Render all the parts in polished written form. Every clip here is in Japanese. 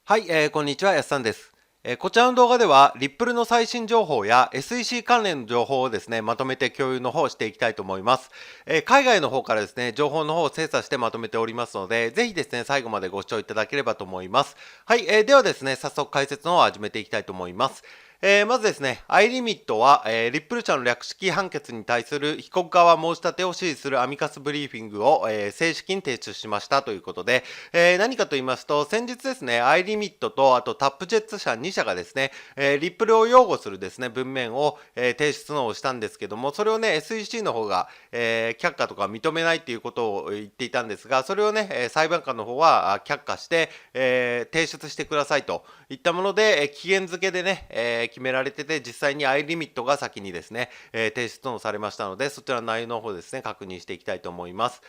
はい、こんにちは、やすさんです。こちらの動画では、リップルの最新情報や SEC 関連の情報をですね、まとめて共有の方をしていきたいと思います。海外の方からですね、情報の方を精査してまとめておりますので、ぜひですね、最後までご視聴いただければと思います。はい、ではですね、早速解説の方を始めていきたいと思います。まずですね、iLimit は、リップル社の略式判決に対する被告側申し立てを指示するアミカスブリーフィングを、正式に提出しましたということで、何かと言いますと、先日ですね、iLimit とあとタップジェッツ社2社がですね、リップルを擁護するですね、文面を、提出のをしたんですけども、それをね、SEC の方が、却下とか認めないということを言っていたんですが、それをね、裁判官の方は却下して、提出してくださいといったもので、期限付けでね、決められてて、実際に iLimit が先にですね、提出のされましたので、そちらの内容の方ですね、確認していきたいと思います。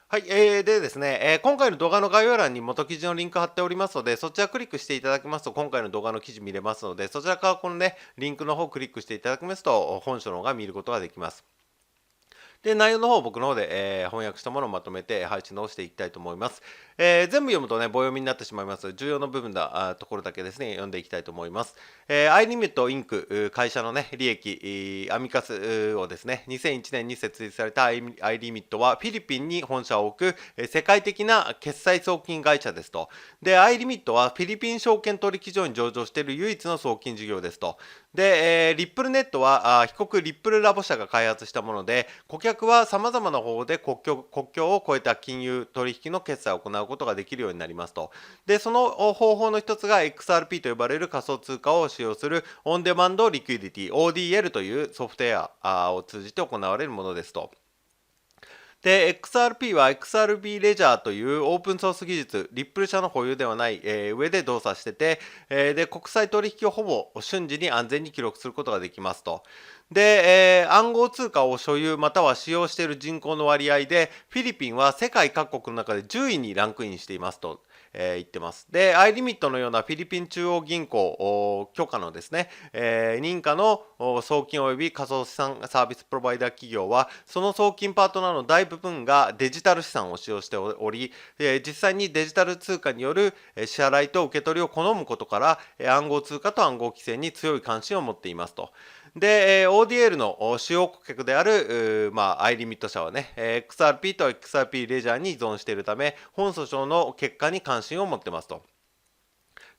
はい、でですね、今回の動画の概要欄に元記事のリンク貼っておりますので、そちらクリックしていただきますと、今回の動画の記事見れますので、そちらからこのね、リンクの方をクリックしていただきますと、本書の方が見ることができます。で、内容の方を僕の方で、翻訳したものをまとめて配信のしていきたいと思います。全部読むとね、棒読みになってしまいます。重要な部分ところだけですね、読んでいきたいと思います。iLimit Inc. 会社のね、利益、アミカスをですね、2001年に設立された iLimit はフィリピンに本社を置く世界的な決済送金会社ですと。で、iLimit はフィリピン証券取引所に上場している唯一の送金事業ですと。で、リップルネットは被告リップルラボ社が開発したもので、顧客は様々な方法で国境を越えた金融取引の決済を行うことができるようになりますと。で、その方法の一つが XRP と呼ばれる仮想通貨を使用するオンデマンドリクイディティ ODL というソフトウェアを通じて行われるものですと。で、XRP は XRP レジャーというオープンソース技術、リップル社の保有ではない、上で動作してて、で、国際取引をほぼ瞬時に安全に記録することができますと。で、暗号通貨を所有または使用している人口の割合で、フィリピンは世界各国の中で10位にランクインしていますと。言ってます。で、iLimit のようなフィリピン中央銀行許可のですね、認可の送金及び仮想資産サービスプロバイダー企業は、その送金パートナーの大部分がデジタル資産を使用しており、実際にデジタル通貨による支払いと受け取りを好むことから、暗号通貨と暗号規制に強い関心を持っていますと。で、ODL の主要顧客である、iLimit 社はね、XRP と XRP レジャーに依存しているため、本訴訟の結果に関心を持ってますと。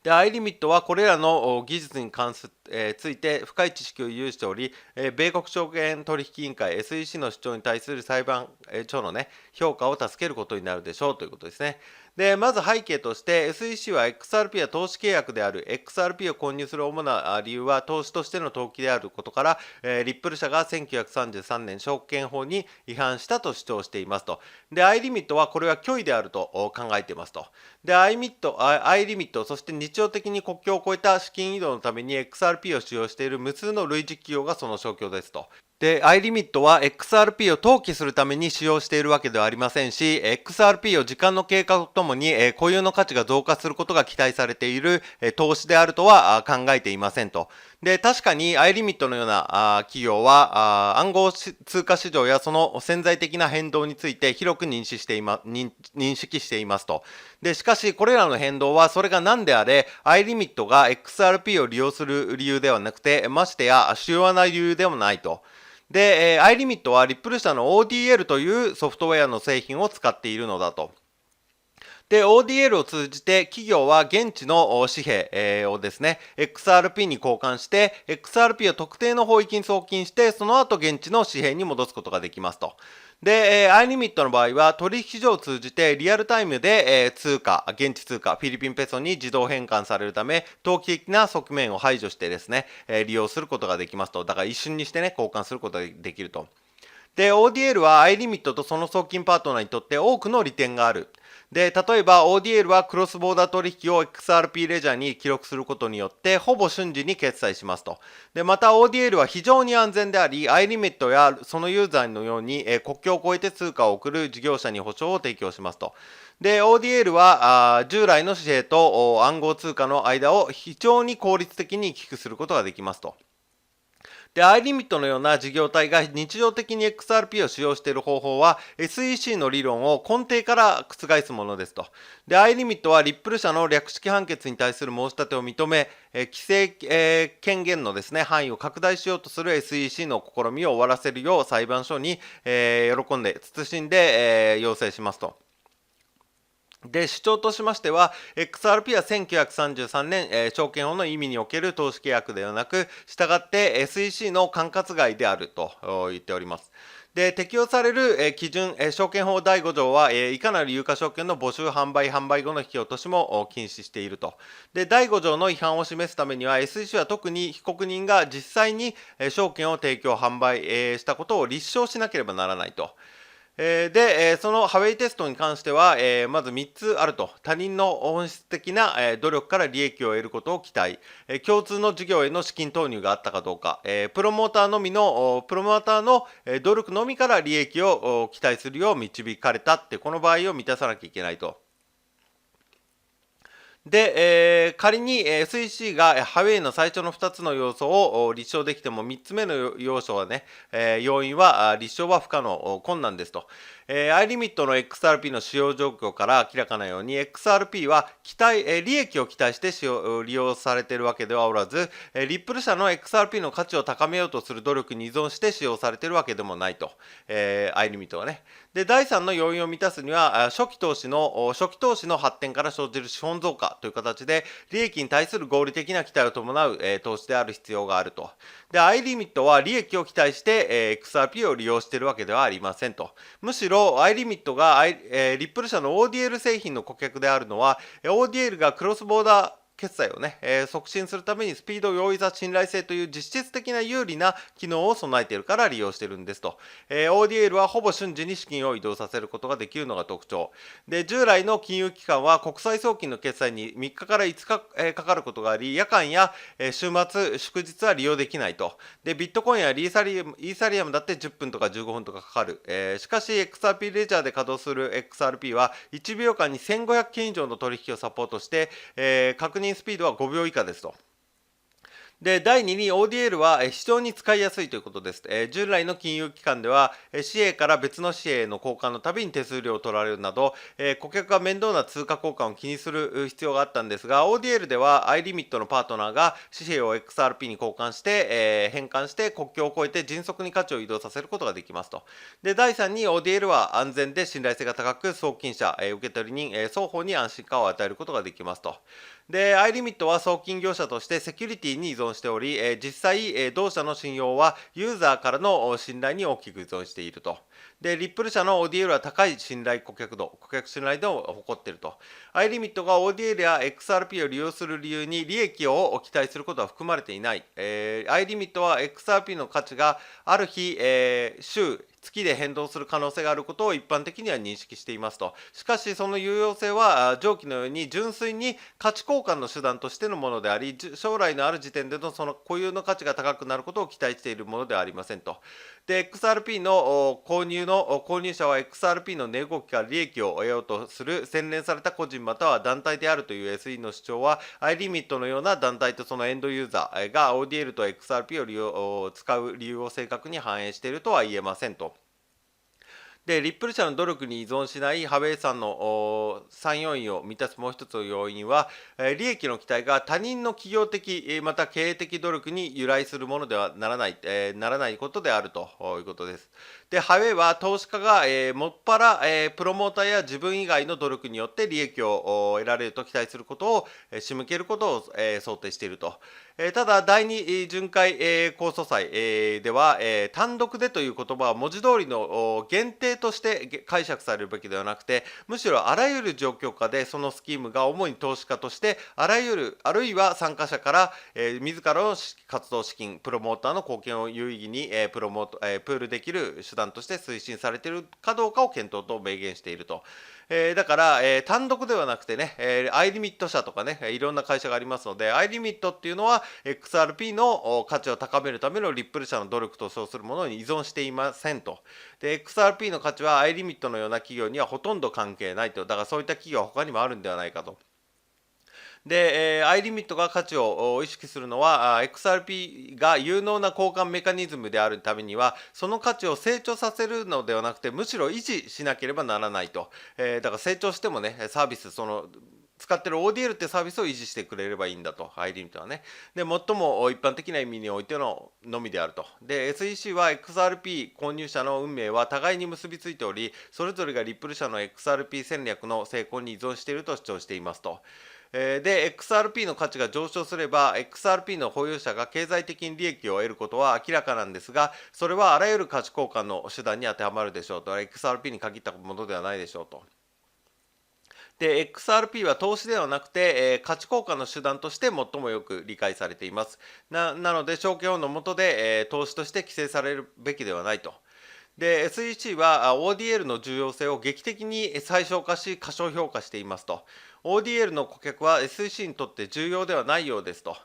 で、iLimit はこれらの技術に関す、ついて深い知識を有しており、米国証券取引委員会 SEC の主張に対する裁判所のね、評価を助けることになるでしょうということですね。で、まず背景として SEC は XRP は投資契約である XRP を購入する主な理由は投資としての投機であることから、リップル社が1933年証券法に違反したと主張していますと。で、iLimit はこれは虚偽であると考えていますと。で、iLimit、そして日常的に国境を越えた資金移動のために XRP を使用している無数の類似企業がその象徴ですと。で、iLimit は XRP を投機するために使用しているわけではありませんし、XRP を時間の経過とともに固有の価値が増加することが期待されている投資であるとは考えていませんと。で、確かに iLimit のような企業は暗号通貨市場やその潜在的な変動について広く認識していますと。で、しかしこれらの変動はそれが何であれ、iLimit が XRP を利用する理由ではなくて、ましてや主要な理由でもないと。で、iLimit はリップル社の ODL というソフトウェアの製品を使っているのだと。で、ODL を通じて企業は現地の紙幣をですね、XRP に交換して、XRP を特定の法域に送金して、その後現地の紙幣に戻すことができますと。で、iLimit の場合は取引所を通じてリアルタイムで現地通貨、フィリピンペソに自動変換されるため、投機的な側面を排除してですね、利用することができますと。だから一瞬にしてね、交換することができると。で、ODL は iLimit とその送金パートナーにとって多くの利点がある。で、例えば ODL はクロスボーダー取引を XRP レジャーに記録することによってほぼ瞬時に決済しますと。で、また ODL は非常に安全であり、iLimit やそのユーザーのように国境を越えて通貨を送る事業者に保証を提供しますと。で、ODL は従来の紙幣と暗号通貨の間を非常に効率的に行き来することができますと。で、iLimit のような事業体が日常的に XRP を使用している方法は SEC の理論を根底から覆すものですと。で、iLimit はリップル社の略式判決に対する申し立てを認め、規制、権限のですね、範囲を拡大しようとする SEC の試みを終わらせるよう裁判所に、喜んで、謹んで、要請しますと。で、主張としましては、XRP は1933年、証券法の意味における投資契約ではなく、従って SEC の管轄外であると言っております。で、適用される基準、証券法第5条は、いかなる有価証券の募集、販売後の引き落としも禁止していると。で、第5条の違反を示すためには、SEC は特に被告人が実際に証券を提供、販売したことを立証しなければならないと。で、そのハウェイテストに関しては、まず3つあると。他人の本質的な努力から利益を得ることを期待。共通の事業への資金投入があったかどうか。プロモーターの努力のみから利益を期待するよう導かれたって、この場合を満たさなきゃいけないと。で、仮に SEC がハウェイの最初の2つの要素を立証できても3つ目の要素はね、要因は立証は不可能、困難ですと。iLimit の XRP の使用状況から明らかなように XRP は利益を期待して利用されているわけではおらず、リップル社の XRP の価値を高めようとする努力に依存して使用されているわけでもないと。iLimit はね。で、第3の要因を満たすには、初期投資の発展から生じる資本増加という形で、利益に対する合理的な期待を伴う、投資である必要があると。で、iLimit は利益を期待して、XRP を利用しているわけではありませんと。むしろ、iLimit が、リップル社の ODL 製品の顧客であるのは、ODL がクロスボーダー決済をね、促進するためにスピード、容易さ、信頼性という実質的な有利な機能を備えているから利用しているんですと。ODL はほぼ瞬時に資金を移動させることができるのが特徴。で、従来の金融機関は国際送金の決済に3日から5日、かかることがあり、夜間や、週末、祝日は利用できないと。で、ビットコインやイーサリアムだって10分とか15分とかかかる。しかし、XRP レジャーで稼働する XRP は1秒間に1500件以上の取引をサポートして、確認スピードは5秒以下ですと。で、第2に ODL は非常に使いやすいということです。従来の金融機関では紙幣から別の紙幣の交換のたびに手数料を取られるなど、顧客が面倒な通貨交換を気にする必要があったんですが、ODL では iLimit のパートナーが紙幣を XRP に交換して、変換して国境を越えて迅速に価値を移動させることができますと。で、第3に ODL は安全で信頼性が高く、送金者、受取人、双方に安心感を与えることができますと。で、iLimit は送金業者としてセキュリティに依存しており、実際、同社の信用はユーザーからの信頼に大きく依存していると。で、リップル社の ODL は高い顧客信頼度を誇っていると。iLimit が ODL や XRP を利用する理由に利益を期待することは含まれていない。iLimit は XRP の価値がある日、月で変動する可能性があることを一般的には認識していますと。しかし、その有用性は上記のように純粋に価値交換の手段としてのものであり、将来のある時点でのその固有の価値が高くなることを期待しているものではありませんと。で、XRP の購入者は XRP の値動きから利益を得ようとする洗練された個人または団体であるという SE の主張は、iLimit のような団体とそのエンドユーザーが ODL と XRP を使う理由を正確に反映しているとは言えませんと。で、リップル社の努力に依存しないハウェイさんの3要因を満たすもう一つの要因は、利益の期待が他人の企業的、また経営的努力に由来するものではならない、ことであるということです。で、ハウェイは投資家が、もっぱら、プロモーターや自分以外の努力によって利益を得られると期待することを、仕向けることを、想定していると。ただ、第二巡回、控訴裁、では、単独でという言葉は文字通りの限定として解釈されるべきではなくて、むしろあらゆる状況下でそのスキームが主に投資家としてあるいは参加者から、自らの活動資金、プロモーターの貢献を有意義に、プールできる手段として推進されているかどうかを検討と明言していると。だから、単独ではなくてね、iLimit 社とかね、いろんな会社がありますので、iLimit っていうのは XRP の価値を高めるためのリップル社の努力と称するものに依存していませんと。で、XRP の価値は iLimit のような企業にはほとんど関係ないと。だからそういった企業は他にもあるんではないかと。で、アイリミットが価値を意識するのは、XRP が有能な交換メカニズムであるためには、その価値を成長させるのではなくて、むしろ維持しなければならないと。だから成長してもね、サービス、使ってる ODL ってサービスを維持してくれればいいんだと、アイリミットはね。で、最も一般的な意味においてのみであると。で、SEC は XRP 購入者の運命は互いに結びついており、それぞれがリップル社の XRP 戦略の成功に依存していると主張していますと。で、XRP の価値が上昇すれば、XRP の保有者が経済的に利益を得ることは明らかなんですが、それはあらゆる価値交換の手段に当てはまるでしょうと。XRP に限ったものではないでしょうと。で、XRP は投資ではなくて、価値交換の手段として最もよく理解されています。なので、証券法の下で、投資として規制されるべきではないと。で、SEC は ODL の重要性を劇的に最小化し、過小評価していますと。ODL の顧客は SEC にとって重要ではないようですと。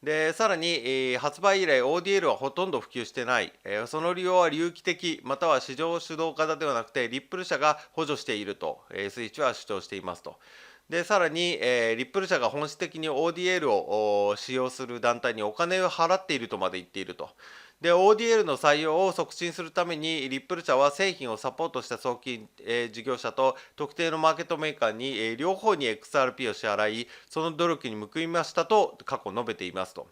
で、さらに、発売以来 ODL はほとんど普及してない。その利用は隆起的、または市場主導型ではなくて、リップル社が補助していると、SEC は主張していますと。で、さらに、リップル社が本質的に ODL を使用する団体にお金を払っているとまで言っていると。で、ODL の採用を促進するために、リップル社は製品をサポートした送金、事業者と特定のマーケットメーカーに、両方に XRP を支払い、その努力に報いましたと過去述べていますと。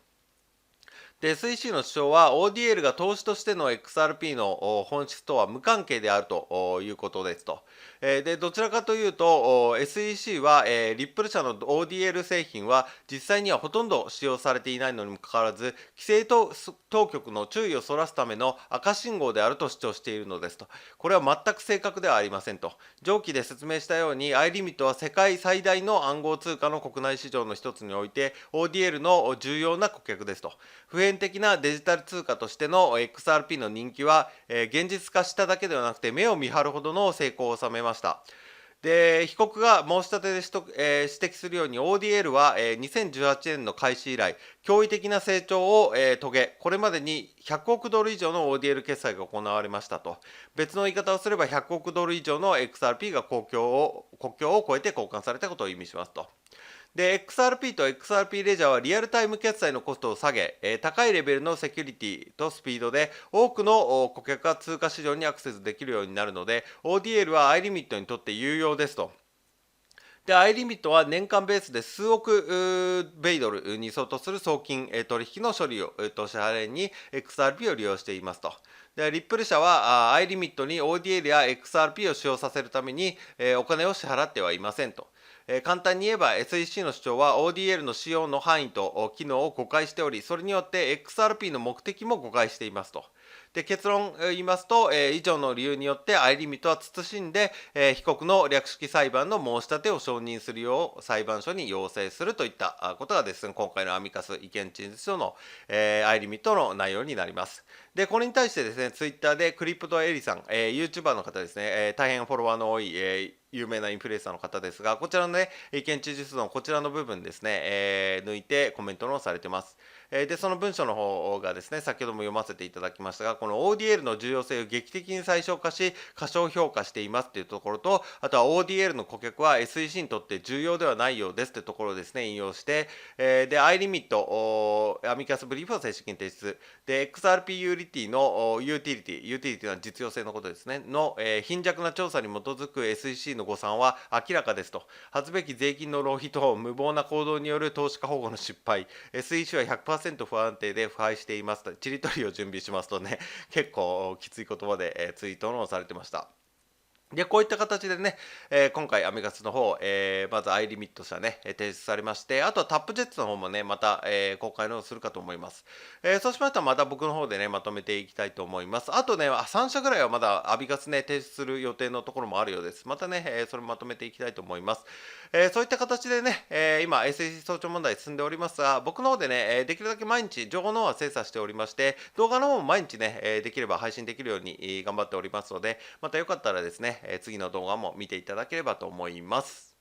で、SEC の主張は ODL が投資としての XRP の本質とは無関係であるということですと。で、どちらかというと SEC はリップル社の ODL 製品は実際にはほとんど使用されていないのにもかかわらず、規制当局の注意をそらすための赤信号であると主張しているのですと。これは全く正確ではありませんと。上記で説明したように iLimit は世界最大の暗号通貨の国内市場の一つにおいて ODL の重要な顧客ですと。普遍的なデジタル通貨としての XRP の人気は、現実化しただけではなくて目を見張るほどの成功を収めました。で、被告が申し立てで指摘するように ODL は、2018年の開始以来、驚異的な成長を、遂げ、これまでに100億ドル以上の ODL 決済が行われましたと。別の言い方をすれば100億ドル以上の XRP が国境を越えて交換されたことを意味しますと。で、XRP と XRP レジャーはリアルタイム決済のコストを下げ、高いレベルのセキュリティとスピードで多くの顧客が通貨市場にアクセスできるようになるので、ODL は iLimit にとって有用ですと。で、iLimit は年間ベースで数億米ドルに相当する送金取引の処理をと支払いに XRP を利用していますと。で、リップル社はiLimit に ODL や XRP を使用させるためにお金を支払ってはいませんと。簡単に言えば SEC の主張は ODL の使用の範囲と機能を誤解しており、それによって XRP の目的も誤解していますと。で、結論言いますと、以上の理由によって iLimit は慎んで、被告の略式裁判の申し立てを承認するよう裁判所に要請するといったことがですね、今回のアミカス意見陳述書の、iLimit の内容になります。で、これに対してですね、ツイッターでクリプトエリさん、YouTuber の方ですね、大変フォロワーの多い、有名なインフルエンサーの方ですが、こちらのね、意見陳述のこちらの部分ですね、抜いてコメントのされてます。で、その文章の方がですね、先ほども読ませていただきましたが、この ODL の重要性を劇的に最小化し、過小評価していますというところと、あとは ODL の顧客は SEC にとって重要ではないようですというところをですね、引用して、で、iLimit、アミカスブリーフを正式に提出。で、XRP ユーリティのユーティリティは実用性のことですね、の、貧弱な調査に基づく SEC の誤算は明らかですと。恥ずべき税金の浪費と無謀な行動による投資家保護の失敗、SEC は100%不安定で腐敗していますと、ちりとりを準備しますとね、結構きつい言葉で、ツイートのされてました。で、こういった形でね、今回アメガスの方、まず iLimit 社ね、提出されまして、あとはタップジェッツの方もね、また、公開のするかと思います。そうしましたらまた僕の方でね、まとめていきたいと思います。あとね、3社ぐらいはまだアビガスね、提出する予定のところもあるようです。またね、それまとめていきたいと思います。そういった形でね、今 SEC 早朝問題進んでおりますが、僕の方でね、できるだけ毎日情報の方は精査しておりまして、動画の方も毎日ね、できれば配信できるように頑張っておりますので、またよかったらですね、次の動画も見ていただければと思います。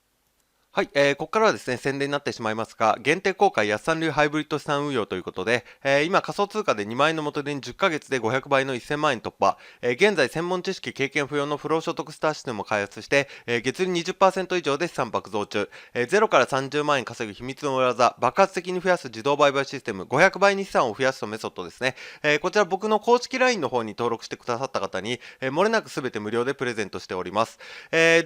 はい、ここからはですね、宣伝になってしまいますが、限定公開安産流ハイブリッド資産運用ということで、今仮想通貨で2万円の元手に10ヶ月で500倍の1000万円突破、現在専門知識経験不要の不労所得スターシステムを開発して、月利20%以上で資産爆増中、0から30万円稼ぐ秘密の裏技、爆発的に増やす自動売買システム、500倍に資産を増やすとメソッドですね。こちら僕の公式 LINE の方に登録してくださった方に、漏れなく全て無料でプレゼントしております。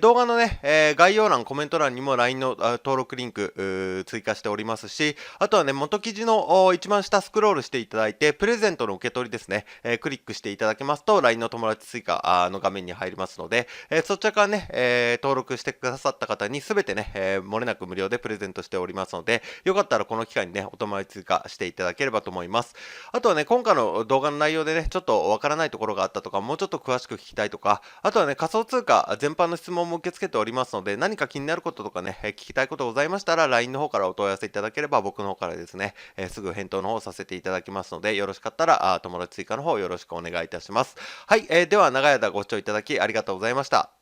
動画のね、概要欄、コメント欄にも LINE の登録リンク追加しておりますし、あとはね、元記事の一番下スクロールしていただいて、プレゼントの受け取りですね、クリックしていただけますと、LINE の友達追加の画面に入りますので、そちらからね、登録してくださった方に全てね、漏れなく無料でプレゼントしておりますので、よかったらこの機会にね、お友達追加していただければと思います。あとはね、今回の動画の内容でね、ちょっとわからないところがあったとか、もうちょっと詳しく聞きたいとか、あとはね、仮想通貨全般の質問も受け付けておりますので、何か気になることとかね、聞きたいことございましたら、LINE の方からお問い合わせいただければ、僕の方からですね、すぐ返答の方させていただきますので、よろしかったら、友達追加の方よろしくお願いいたします。はい、では長い間ご視聴いただきありがとうございました。